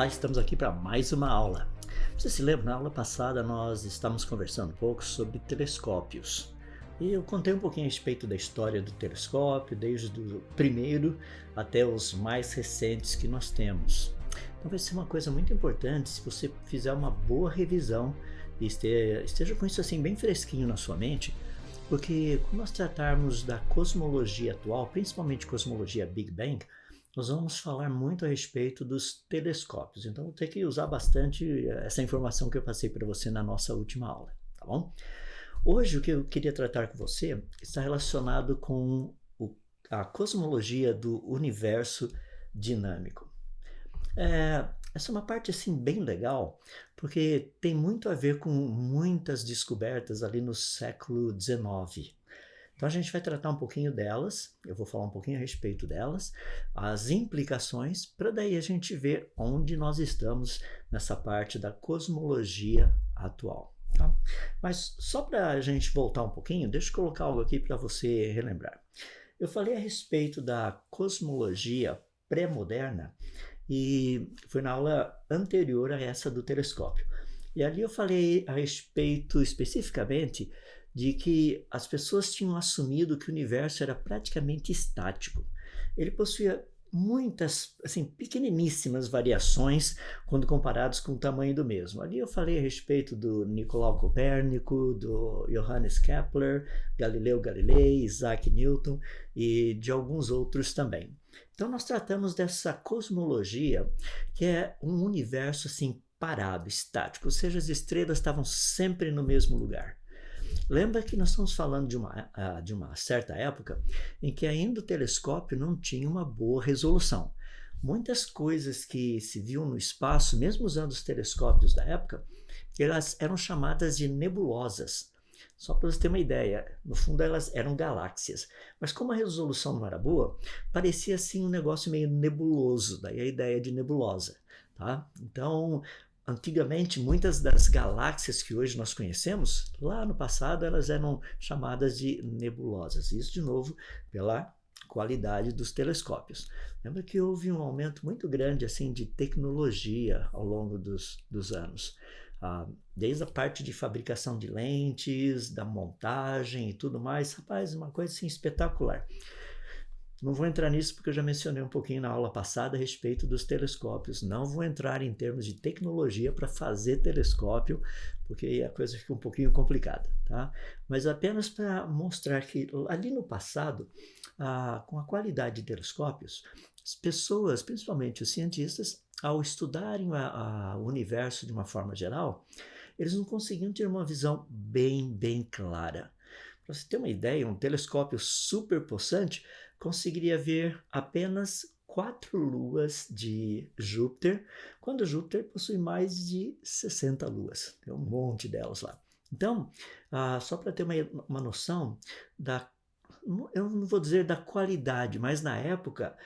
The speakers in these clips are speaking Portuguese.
Olá, estamos aqui para mais uma aula. Você se lembra, na aula passada nós estávamos conversando um pouco sobre telescópios. E eu contei um pouquinho a respeito da história do telescópio, desde o primeiro até os mais recentes que nós temos. Então vai ser uma coisa muito importante se você fizer uma boa revisão e esteja com isso assim bem fresquinho na sua mente, porque quando nós tratarmos da cosmologia atual, principalmente cosmologia Big Bang, nós vamos falar muito a respeito dos telescópios. Então, vou ter que usar bastante essa informação que eu passei para você na nossa última aula, tá bom? Hoje, o que eu queria tratar com você está relacionado com a cosmologia do universo dinâmico. Essa é uma parte assim bem legal, porque tem muito a ver com muitas descobertas ali no século XIX. Então a gente vai tratar um pouquinho delas, eu vou falar um pouquinho a respeito delas, as implicações, para daí a gente ver onde nós estamos nessa parte da cosmologia atual. Tá? Mas só para a gente voltar um pouquinho, deixa eu colocar algo aqui para você relembrar. Eu falei a respeito da cosmologia pré-moderna e foi na aula anterior a essa do telescópio. E ali eu falei a respeito especificamente de que as pessoas tinham assumido que o universo era praticamente estático. Ele possuía muitas, assim, pequeniníssimas variações quando comparados com o tamanho do mesmo. Ali eu falei a respeito do Nicolau Copérnico, do Johannes Kepler, Galileu Galilei, Isaac Newton e de alguns outros também. Então nós tratamos dessa cosmologia que é um universo assim parado, estático, ou seja, as estrelas estavam sempre no mesmo lugar. Lembra que nós estamos falando de uma certa época em que ainda o telescópio não tinha uma boa resolução. Muitas coisas que se viam no espaço, mesmo usando os telescópios da época, elas eram chamadas de nebulosas. Só para você ter uma ideia, no fundo elas eram galáxias. Mas como a resolução não era boa, parecia assim um negócio meio nebuloso, daí a ideia de nebulosa. Tá? Então, antigamente, muitas das galáxias que hoje nós conhecemos, lá no passado elas eram chamadas de nebulosas. Isso, de novo, pela qualidade dos telescópios. Lembra que houve um aumento muito grande assim de tecnologia ao longo dos anos. Desde a parte de fabricação de lentes, da montagem e tudo mais. Rapaz, uma coisa assim espetacular. Não vou entrar nisso porque eu já mencionei um pouquinho na aula passada a respeito dos telescópios. Não vou entrar em termos de tecnologia para fazer telescópio, porque aí a coisa fica um pouquinho complicada, tá? Mas apenas para mostrar que ali no passado, com a qualidade de telescópios, as pessoas, principalmente os cientistas, ao estudarem o universo de uma forma geral, eles não conseguiam ter uma visão bem clara. Para você ter uma ideia, um telescópio super possante conseguiria ver apenas 4 luas de Júpiter, quando Júpiter possui mais de 60 luas. Tem um monte delas lá. Então, só para ter uma noção eu não vou dizer da qualidade, mas na época,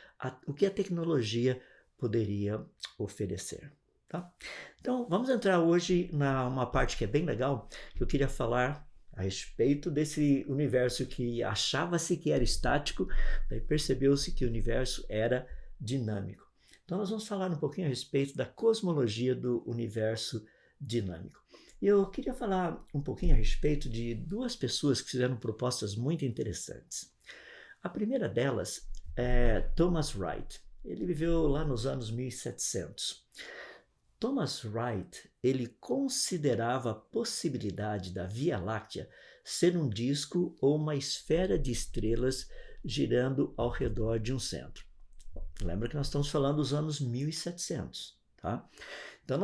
o que a tecnologia poderia oferecer. Tá? Então, vamos entrar hoje numa parte que é bem legal, que eu queria falar a respeito desse universo que achava-se que era estático, daí percebeu-se que o universo era dinâmico. Então nós vamos falar um pouquinho a respeito da cosmologia do universo dinâmico. E eu queria falar um pouquinho a respeito de duas pessoas que fizeram propostas muito interessantes. A primeira delas é Thomas Wright. Ele viveu lá nos anos 1700. Thomas Wright, ele considerava a possibilidade da Via Láctea ser um disco ou uma esfera de estrelas girando ao redor de um centro. Lembra que nós estamos falando dos anos 1700, tá? Então,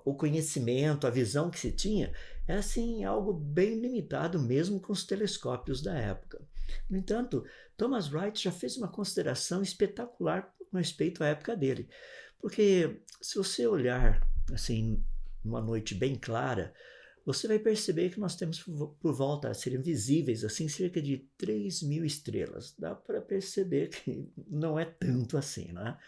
o conhecimento, a visão que se tinha era assim algo bem limitado mesmo com os telescópios da época. No entanto, Thomas Wright já fez uma consideração espetacular com respeito à época dele. Porque se você olhar assim numa noite bem clara, você vai perceber que nós temos por volta, seriam visíveis assim, cerca de 3.000 estrelas. Dá para perceber que não é tanto assim, né?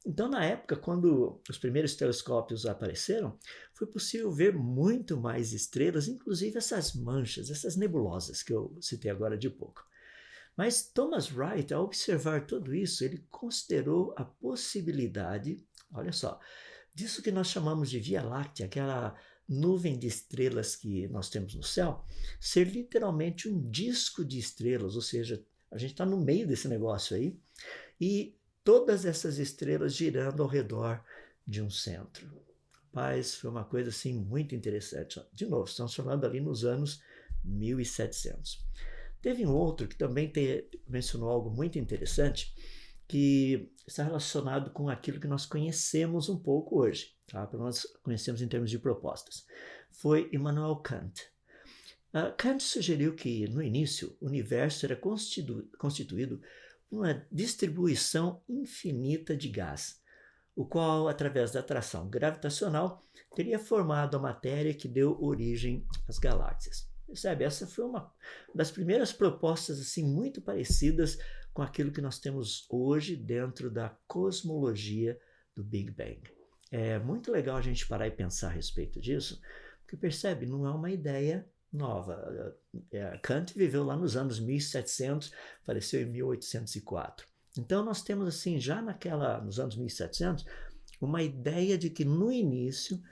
Então, na época, quando os primeiros telescópios apareceram, foi possível ver muito mais estrelas, inclusive essas manchas, essas nebulosas que eu citei agora de pouco. Mas Thomas Wright, ao observar tudo isso, ele considerou a possibilidade Olha só, disso que nós chamamos de Via Láctea, aquela nuvem de estrelas que nós temos no céu, ser literalmente um disco de estrelas, ou seja, a gente está no meio desse negócio aí, e todas essas estrelas girando ao redor de um centro. Mas foi uma coisa assim muito interessante. De novo, estamos falando ali nos anos 1700. Teve um outro que também mencionou algo muito interessante, que está relacionado com aquilo que nós conhecemos um pouco hoje, tá? Pelo menos conhecemos em termos de propostas. Foi Immanuel Kant. Kant sugeriu que, no início, o universo era constituído por uma distribuição infinita de gás, o qual, através da atração gravitacional, teria formado a matéria que deu origem às galáxias. Percebe? Essa foi uma das primeiras propostas assim muito parecidas com aquilo que nós temos hoje dentro da cosmologia do Big Bang. É muito legal a gente parar e pensar a respeito disso, porque percebe, não é uma ideia nova. Kant viveu lá nos anos 1700, faleceu em 1804. Então nós temos assim, já nos anos 1700, uma ideia de que no início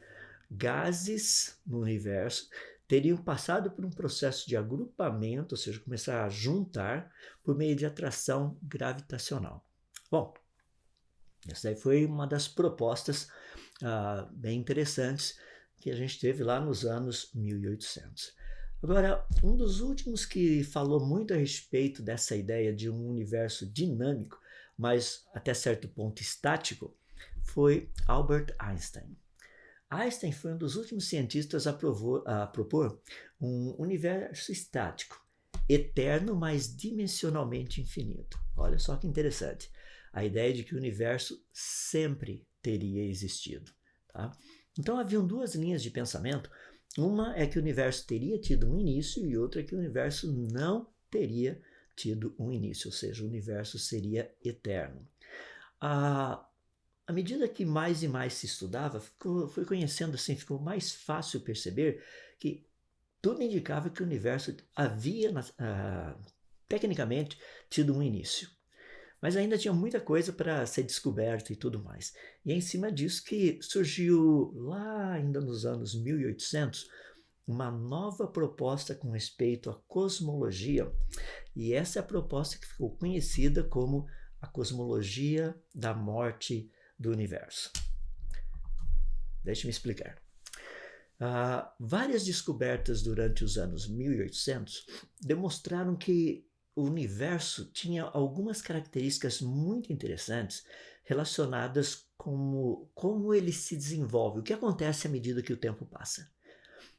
gases no universo teriam passado por um processo de agrupamento, ou seja, começar a juntar por meio de atração gravitacional. Bom, essa aí foi uma das propostas bem interessantes que a gente teve lá nos anos 1800. Agora, um dos últimos que falou muito a respeito dessa ideia de um universo dinâmico, mas até certo ponto estático, foi Albert Einstein. Einstein foi um dos últimos cientistas a propor um universo estático, eterno, mas dimensionalmente infinito. Olha só que interessante. A ideia de que o universo sempre teria existido. Tá? Então haviam duas linhas de pensamento. Uma é que o universo teria tido um início e outra é que o universo não teria tido um início, ou seja, o universo seria eterno. À medida que mais e mais se estudava, foi conhecendo assim, ficou mais fácil perceber que tudo indicava que o universo havia, tecnicamente, tido um início. Mas ainda tinha muita coisa para ser descoberta e tudo mais. E é em cima disso que surgiu, lá ainda nos anos 1800, uma nova proposta com respeito à cosmologia. E essa é a proposta que ficou conhecida como a cosmologia da morte do universo. Deixe-me explicar. Várias descobertas durante os anos 1800 demonstraram que o universo tinha algumas características muito interessantes relacionadas com como ele se desenvolve, o que acontece à medida que o tempo passa.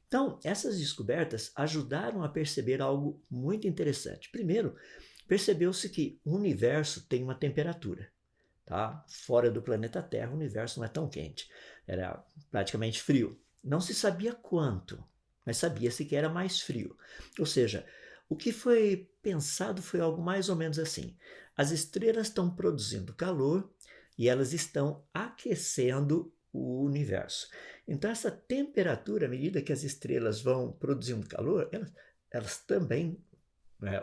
Então, essas descobertas ajudaram a perceber algo muito interessante. Primeiro, percebeu-se que o universo tem uma temperatura. Tá? Fora do planeta Terra, o universo não é tão quente, era praticamente frio. Não se sabia quanto, mas sabia-se que era mais frio. Ou seja, o que foi pensado foi algo mais ou menos assim. As estrelas estão produzindo calor e elas estão aquecendo o universo. Então, essa temperatura, à medida que as estrelas vão produzindo calor, elas também,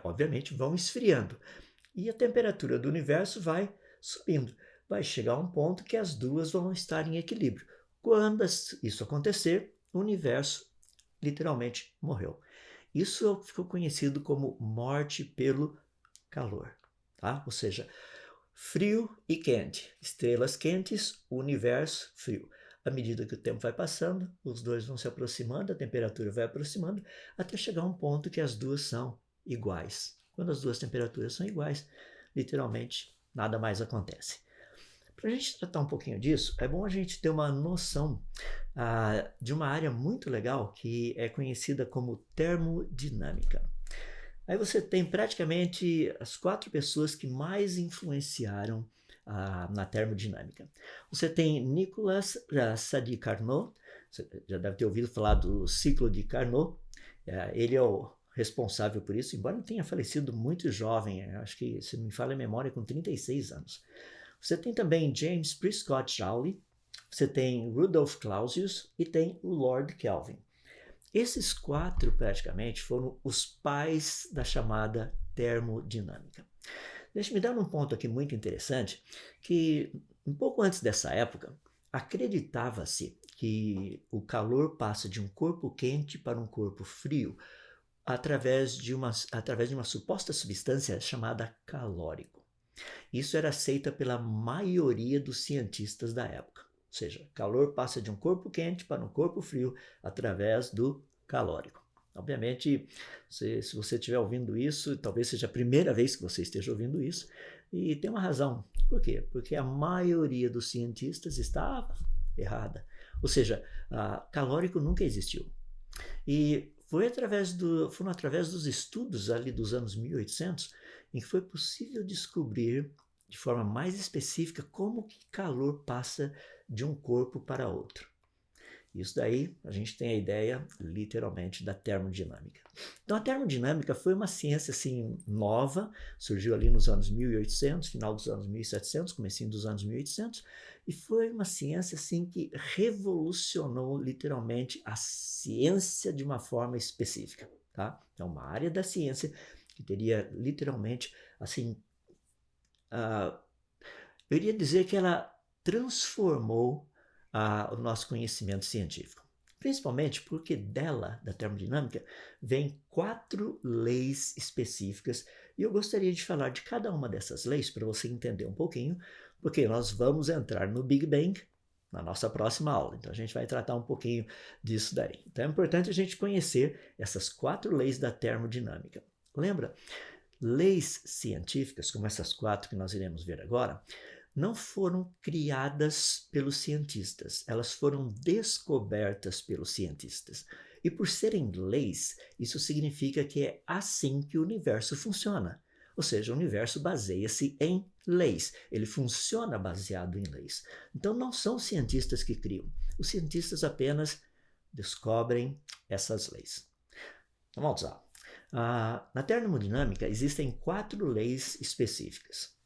obviamente, vão esfriando. E a temperatura do universo vai subindo. Vai chegar a um ponto que as duas vão estar em equilíbrio. Quando isso acontecer, o universo literalmente morreu. Isso ficou conhecido como morte pelo calor. Tá? Ou seja, frio e quente. Estrelas quentes, universo frio. À medida que o tempo vai passando, os dois vão se aproximando, a temperatura vai aproximando, até chegar a um ponto que as duas são iguais. Quando as duas temperaturas são iguais, literalmente nada mais acontece. Para a gente tratar um pouquinho disso, é bom a gente ter uma noção de uma área muito legal que é conhecida como termodinâmica. Aí você tem praticamente as 4 pessoas que mais influenciaram na termodinâmica. Você tem Nicolas Sadi-Carnot, você já deve ter ouvido falar do ciclo de Carnot, ele é o responsável por isso, embora ele tenha falecido muito jovem, acho que, se não me falha a memória, com 36 anos. Você tem também James Prescott Joule, você tem Rudolf Clausius e tem o Lord Kelvin. Esses 4, praticamente, foram os pais da chamada termodinâmica. Deixa-me dar um ponto aqui muito interessante, que Um pouco antes dessa época, acreditava-se que o calor passa de um corpo quente para um corpo frio através de uma suposta substância chamada calórico. Isso era aceita pela maioria dos cientistas da época. Ou seja, calor passa de um corpo quente para um corpo frio através do calórico. Obviamente, se você estiver ouvindo isso, talvez seja a primeira vez que você esteja ouvindo isso, e tem uma razão. Por quê? Porque a maioria dos cientistas estava errada. Ou seja, calórico nunca existiu. E foram através dos estudos ali dos anos 1800 em que foi possível descobrir de forma mais específica como que calor passa de um corpo para outro. Isso daí a gente tem a ideia, literalmente, da termodinâmica. Então a termodinâmica foi uma ciência assim nova, surgiu ali nos anos 1800, final dos anos 1700, comecinho dos anos 1800, e foi uma ciência assim que revolucionou literalmente a ciência de uma forma específica, tá? É uma área da ciência que teria literalmente assim, eu iria dizer que ela transformou o nosso conhecimento científico. Principalmente porque dela, da termodinâmica, vem 4 leis específicas e eu gostaria de falar de cada uma dessas leis para você entender um pouquinho, porque nós vamos entrar no Big Bang na nossa próxima aula. Então a gente vai tratar um pouquinho disso daí. Então é importante a gente conhecer essas 4 leis da termodinâmica. Lembra? Leis científicas, como essas 4 que nós iremos ver agora, não foram criadas pelos cientistas, elas foram descobertas pelos cientistas. E por serem leis, isso significa que é assim que o universo funciona. Ou seja, o universo baseia-se em leis, ele funciona baseado em leis. Então não são os cientistas que criam, os cientistas apenas descobrem essas leis. Então vamos lá. Na termodinâmica existem 4 leis específicas.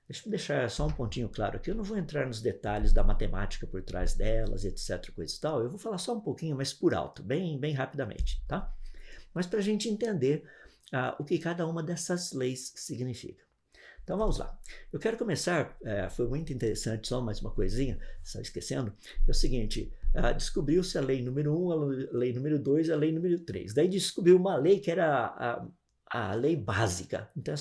Deixa eu deixar só um pontinho claro aqui, eu não vou entrar nos detalhes da matemática por trás delas, etc, coisa e tal, eu vou falar só um pouquinho, mas por alto, bem rapidamente, tá? Mas para a gente entender o que cada uma dessas leis significa. Então vamos lá. Eu quero começar, foi muito interessante, só mais uma coisinha, só esquecendo, que é o seguinte, descobriu-se a lei número 1, a lei número 2 e a lei número 3. Daí descobriu uma lei que era a lei básica. Então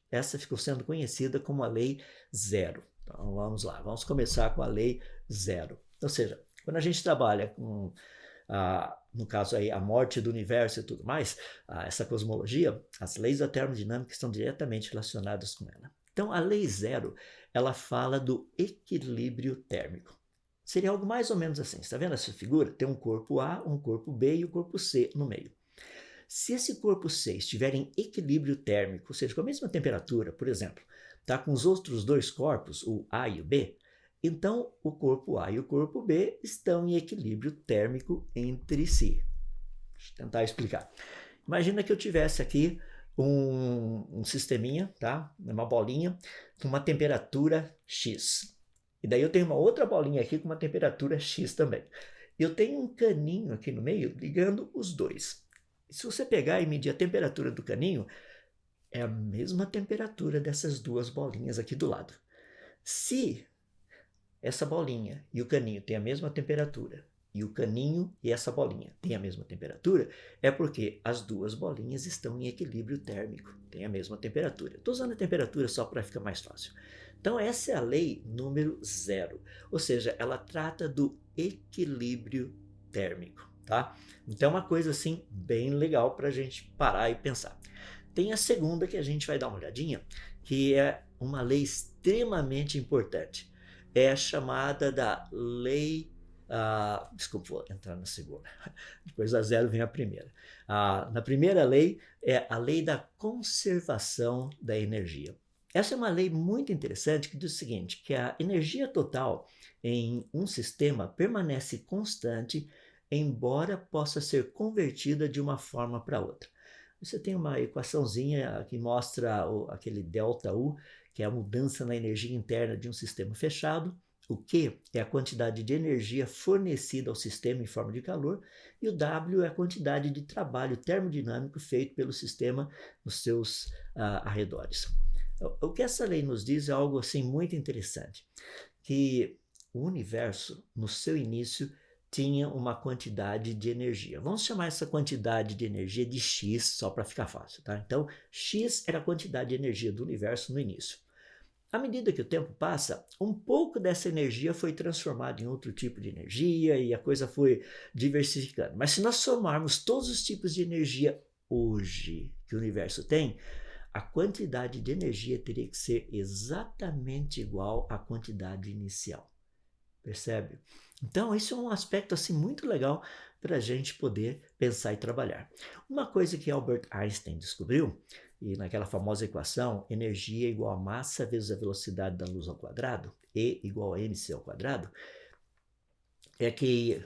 essa ficou sendo conhecida como a lei zero. Então vamos lá, vamos começar com a lei zero. Ou seja, quando a gente trabalha com, no caso aí, a morte do universo e tudo mais, essa cosmologia, as leis da termodinâmica estão diretamente relacionadas com ela. Então a lei zero, ela fala do equilíbrio térmico. Seria algo mais ou menos assim. Está vendo essa figura? Tem um corpo A, um corpo B e o corpo C no meio. Se esse corpo C estiver em equilíbrio térmico, ou seja, com a mesma temperatura, por exemplo, tá com os outros 2 corpos, o A e o B, então o corpo A e o corpo B estão em equilíbrio térmico entre si. Deixa eu tentar explicar. Imagina que eu tivesse aqui um sisteminha, tá? Uma bolinha com uma temperatura X. E daí eu tenho uma outra bolinha aqui com uma temperatura X também. Eu tenho um caninho aqui no meio ligando os dois. Se você pegar e medir a temperatura do caninho, é a mesma temperatura dessas 2 bolinhas aqui do lado. Se essa bolinha e o caninho têm a mesma temperatura, e o caninho e essa bolinha têm a mesma temperatura, é porque as 2 bolinhas estão em equilíbrio térmico, têm a mesma temperatura. Estou usando a temperatura só para ficar mais fácil. Então essa é a lei número 0, ou seja, ela trata do equilíbrio térmico. Tá? Então é uma coisa assim bem legal para a gente parar e pensar. Tem a segunda que a gente vai dar uma olhadinha, que é uma lei extremamente importante. É a chamada da lei... desculpa, vou entrar na segunda. Depois da 0 vem a primeira. Na primeira lei é a lei da conservação da energia. Essa é uma lei muito interessante que diz o seguinte, que a energia total em um sistema permanece constante embora possa ser convertida de uma forma para outra. Você tem uma equaçãozinha que mostra aquele ΔU, que é a mudança na energia interna de um sistema fechado. O Q é a quantidade de energia fornecida ao sistema em forma de calor, e o W é a quantidade de trabalho termodinâmico feito pelo sistema nos seus arredores. O que essa lei nos diz é algo assim muito interessante, que o universo, no seu início, tinha uma quantidade de energia. Vamos chamar essa quantidade de energia de X, só para ficar fácil, tá? Então, X era a quantidade de energia do universo no início. À medida que o tempo passa, um pouco dessa energia foi transformada em outro tipo de energia e a coisa foi diversificando. Mas se nós somarmos todos os tipos de energia hoje que o universo tem, a quantidade de energia teria que ser exatamente igual à quantidade inicial. Percebe? Então, isso é um aspecto assim muito legal para a gente poder pensar e trabalhar. Uma coisa que Albert Einstein descobriu, e naquela famosa equação, energia igual a massa vezes a velocidade da luz ao quadrado, E igual a mc ao quadrado, é que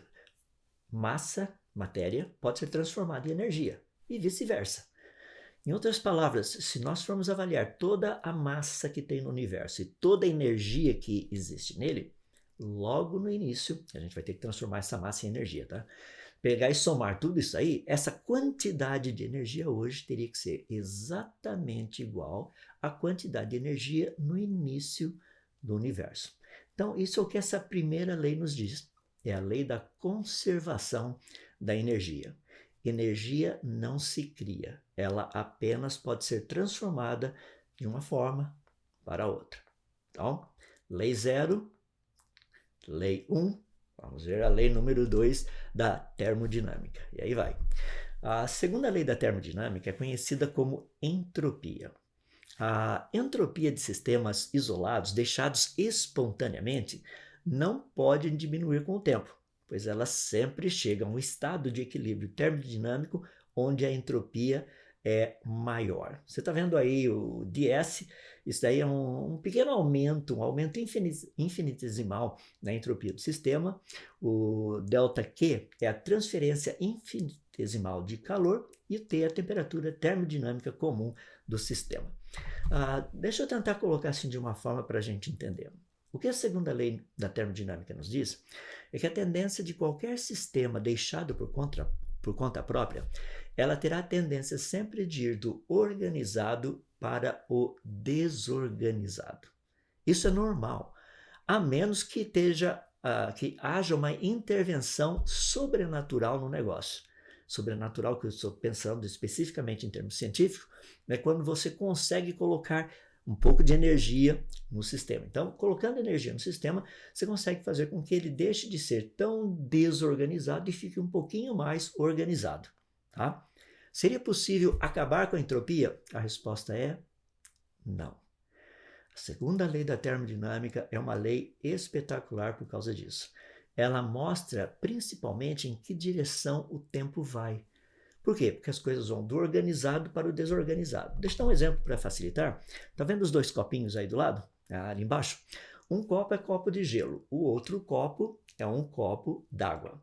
massa, matéria, pode ser transformada em energia, e vice-versa. Em outras palavras, se nós formos avaliar toda a massa que tem no universo e toda a energia que existe nele, logo no início, a gente vai ter que transformar essa massa em energia, tá? Pegar e somar tudo isso aí, essa quantidade de energia hoje teria que ser exatamente igual à quantidade de energia no início do universo. Então, isso é o que essa primeira lei nos diz. É a lei da conservação da energia. Energia não se cria, ela apenas pode ser transformada de uma forma para outra. Então, lei 0, lei 1, vamos ver a lei número 2 da termodinâmica. E aí vai. A segunda lei da termodinâmica é conhecida como entropia. A entropia de sistemas isolados, deixados espontaneamente, não pode diminuir com o tempo, pois ela sempre chega a um estado de equilíbrio termodinâmico onde a entropia é maior. Você está vendo aí o ds, isso daí é um pequeno aumento, um aumento infinitesimal na entropia do sistema. O ΔQ é a transferência infinitesimal de calor e o T é a temperatura termodinâmica comum do sistema. Deixa eu tentar colocar assim de uma forma para a gente entender. O que a segunda lei da termodinâmica nos diz é que a tendência de qualquer sistema deixado por conta própria, ela terá a tendência sempre de ir do organizado para o desorganizado. Isso é normal, a menos que haja uma intervenção sobrenatural no negócio. Sobrenatural, que eu estou pensando especificamente em termos científicos, é quando você consegue colocar um pouco de energia no sistema. Então, colocando energia no sistema, você consegue fazer com que ele deixe de ser tão desorganizado e fique um pouquinho mais organizado. Tá? Seria possível acabar com a entropia? A resposta é não. A segunda lei da termodinâmica é uma lei espetacular por causa disso. Ela mostra principalmente em que direção o tempo vai. Por quê? Porque as coisas vão do organizado para o desorganizado. Deixa eu dar um exemplo para facilitar. Está vendo os dois copinhos aí do lado? Ali embaixo? Um copo é copo de gelo, o outro copo é um copo d'água.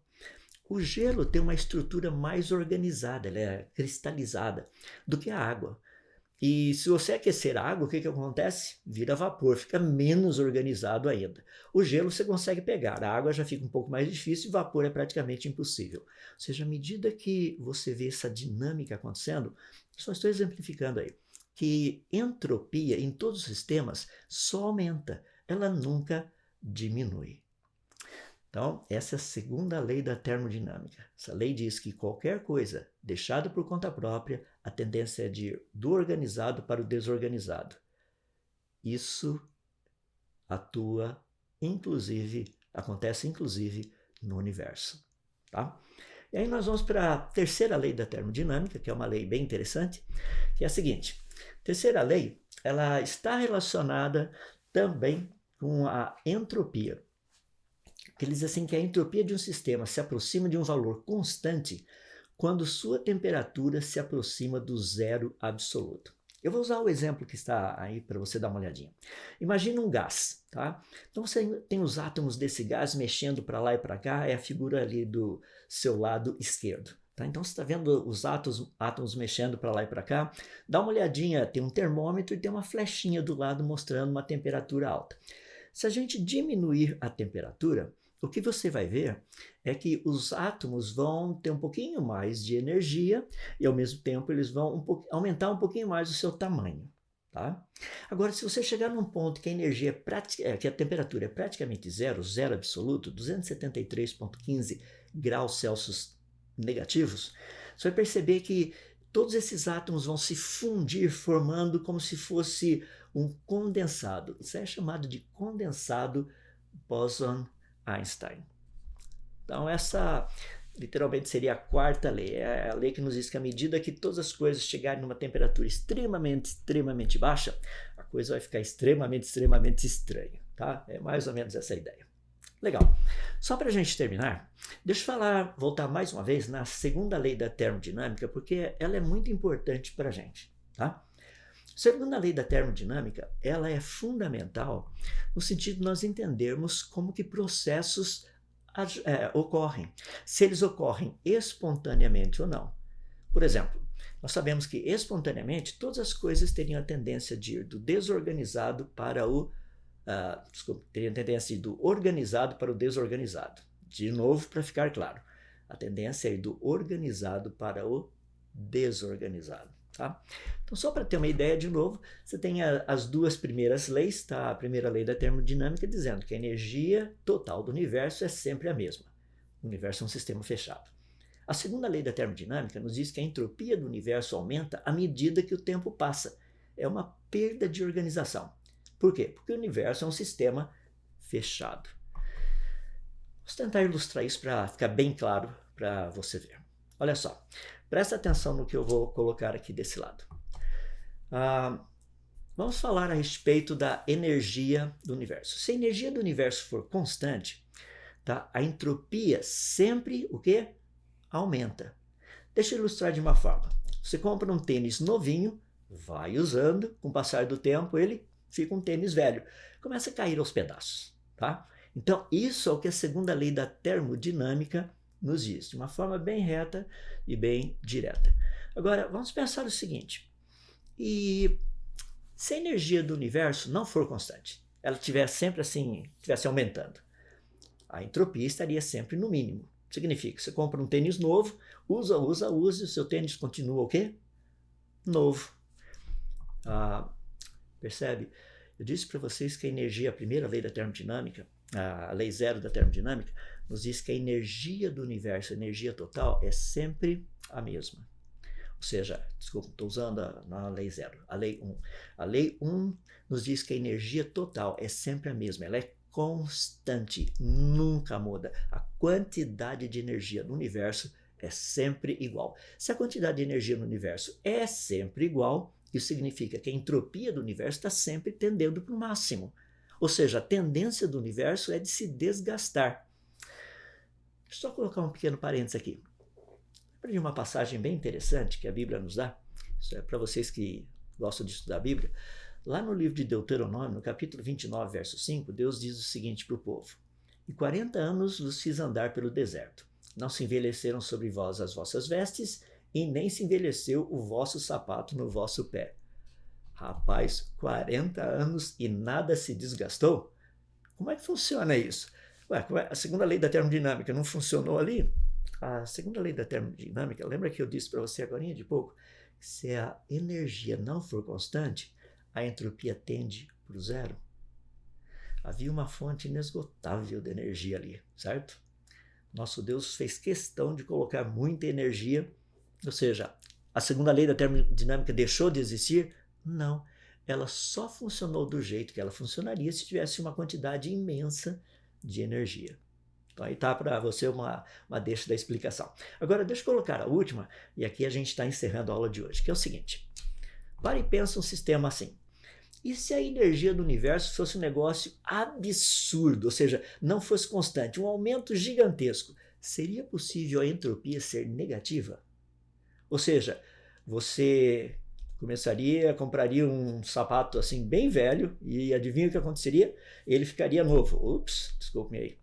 O gelo tem uma estrutura mais organizada, ela é cristalizada do que a água. E se você aquecer a água, o que acontece? Vira vapor, fica menos organizado ainda. O gelo você consegue pegar, a água já fica um pouco mais difícil e vapor é praticamente impossível. Ou seja, à medida que você vê essa dinâmica acontecendo, só estou exemplificando aí, que entropia em todos os sistemas só aumenta, ela nunca diminui. Então, essa é a segunda lei da termodinâmica. Essa lei diz que qualquer coisa deixada por conta própria, a tendência é de ir do organizado para o desorganizado. Isso acontece inclusive no universo. Tá? E aí nós vamos para a terceira lei da termodinâmica, que é uma lei bem interessante, que é a seguinte. A terceira lei, ela está relacionada também com a entropia. Que ele diz assim que a entropia de um sistema se aproxima de um valor constante quando sua temperatura se aproxima do zero absoluto. Eu vou usar o exemplo que está aí para você dar uma olhadinha. Imagina um gás, tá? Então você tem os átomos desse gás mexendo para lá e para cá, é a figura ali do seu lado esquerdo. Tá? Então você está vendo os átomos mexendo para lá e para cá, dá uma olhadinha, tem um termômetro e tem uma flechinha do lado mostrando uma temperatura alta. Se a gente diminuir a temperatura, o que você vai ver é que os átomos vão ter um pouquinho mais de energia e, ao mesmo tempo, eles vão aumentar um pouquinho mais o seu tamanho. Tá? Agora, se você chegar num ponto que a energia que a temperatura é praticamente zero, zero absoluto, 273,15 graus Celsius negativos, você vai perceber que todos esses átomos vão se fundir, formando como se fosse um condensado. Isso é chamado de condensado Bose-Einstein. Então, essa literalmente seria a quarta lei. É a lei que nos diz que à medida que todas as coisas chegarem numa temperatura extremamente baixa, a coisa vai ficar extremamente estranha. Tá? É mais ou menos essa a ideia. Legal. Só para a gente terminar, deixa eu voltar mais uma vez na segunda lei da termodinâmica, porque ela é muito importante para a gente. Tá? A segunda lei da termodinâmica, ela é fundamental no sentido de nós entendermos como que processos ocorrem, se eles ocorrem espontaneamente ou não. Por exemplo, nós sabemos que espontaneamente todas as coisas teriam a tendência de ir do desorganizado para o teriam a tendência de ir do organizado para o desorganizado. De novo, para ficar claro, a tendência é ir do organizado para o desorganizado. Tá? Então, só para ter uma ideia, de novo, você tem as duas primeiras leis, tá? A primeira lei da termodinâmica dizendo que a energia total do universo é sempre a mesma. O universo é um sistema fechado. A segunda lei da termodinâmica nos diz que a entropia do universo aumenta à medida que o tempo passa. É uma perda de organização. Por quê? Porque o universo é um sistema fechado. Vou tentar ilustrar isso para ficar bem claro para você ver. Olha só, presta atenção no que eu vou colocar aqui desse lado. Vamos falar a respeito da energia do universo. Se a energia do universo for constante, tá, a entropia sempre o quê? Aumenta. Deixa eu ilustrar de uma forma. Você compra um tênis novinho, vai usando, com o passar do tempo ele fica um tênis velho. Começa a cair aos pedaços. Tá? Então, isso é o que a segunda lei da termodinâmica nos diz, de uma forma bem reta e bem direta. Agora, vamos pensar o seguinte, e se a energia do universo não for constante, ela estiver sempre assim, estivesse aumentando, a entropia estaria sempre no mínimo. Significa, você compra um tênis novo, usa, e o seu tênis continua o quê? Novo. Percebe? Eu disse para vocês que a energia, a primeira lei da termodinâmica, a lei zero da termodinâmica, nos diz que a energia do universo, a energia total, é sempre a mesma. Ou seja, desculpa, estou usando a lei zero, a lei 1. A lei 1 nos diz que a energia total é sempre a mesma, ela é constante, nunca muda. A quantidade de energia no universo é sempre igual. Se a quantidade de energia no universo é sempre igual, isso significa que a entropia do universo está sempre tendendo para o máximo. Ou seja, a tendência do universo é de se desgastar. Deixa eu só colocar um pequeno parênteses aqui. Lembra de uma passagem bem interessante que a Bíblia nos dá? Isso é para vocês que gostam de estudar a Bíblia. Lá no livro de Deuteronômio, no capítulo 29, verso 5, Deus diz o seguinte para o povo: E 40 anos vos fiz andar pelo deserto. Não se envelheceram sobre vós as vossas vestes, e nem se envelheceu o vosso sapato no vosso pé. Rapaz, 40 anos e nada se desgastou? Como é que funciona isso? Ué, a segunda lei da termodinâmica não funcionou ali? A segunda lei da termodinâmica, lembra que eu disse para você agora de pouco? Se a energia não for constante, a entropia tende para o zero. Havia uma fonte inesgotável de energia ali, certo? Nosso Deus fez questão de colocar muita energia, ou seja, a segunda lei da termodinâmica deixou de existir? Não, ela só funcionou do jeito que ela funcionaria se tivesse uma quantidade imensa de energia. Então aí está para você uma deixa da explicação. Agora deixa eu colocar a última, e aqui a gente está encerrando a aula de hoje, que é o seguinte. Para e pensa um sistema assim. E se a energia do universo fosse um negócio absurdo, ou seja, não fosse constante, um aumento gigantesco, seria possível a entropia ser negativa? Ou seja, você compraria um sapato assim bem velho e adivinha o que aconteceria? Ele ficaria novo. Ups, desculpe-me aí.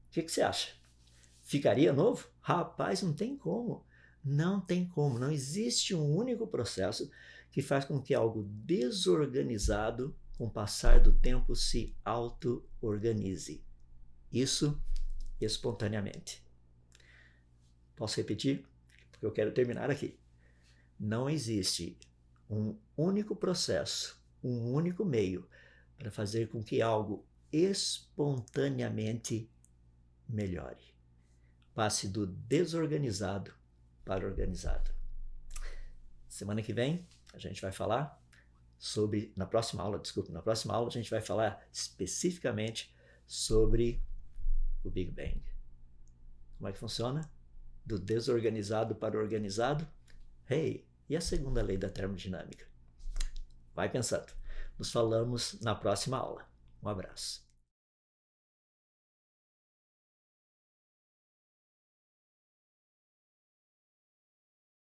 O que você acha? Ficaria novo? Rapaz, não tem como. Não tem como. Não existe um único processo que faz com que algo desorganizado, com o passar do tempo, se auto-organize. Isso espontaneamente. Posso repetir? Porque eu quero terminar aqui. Não existe um único processo, um único meio para fazer com que algo espontaneamente melhore. Passe do desorganizado para o organizado. Semana que vem a gente vai falar sobre, na próxima aula a gente vai falar especificamente sobre o Big Bang. Como é que funciona? Do desorganizado para o organizado? Hey, e a segunda lei da termodinâmica? Vai pensando. Nos falamos na próxima aula. Um abraço.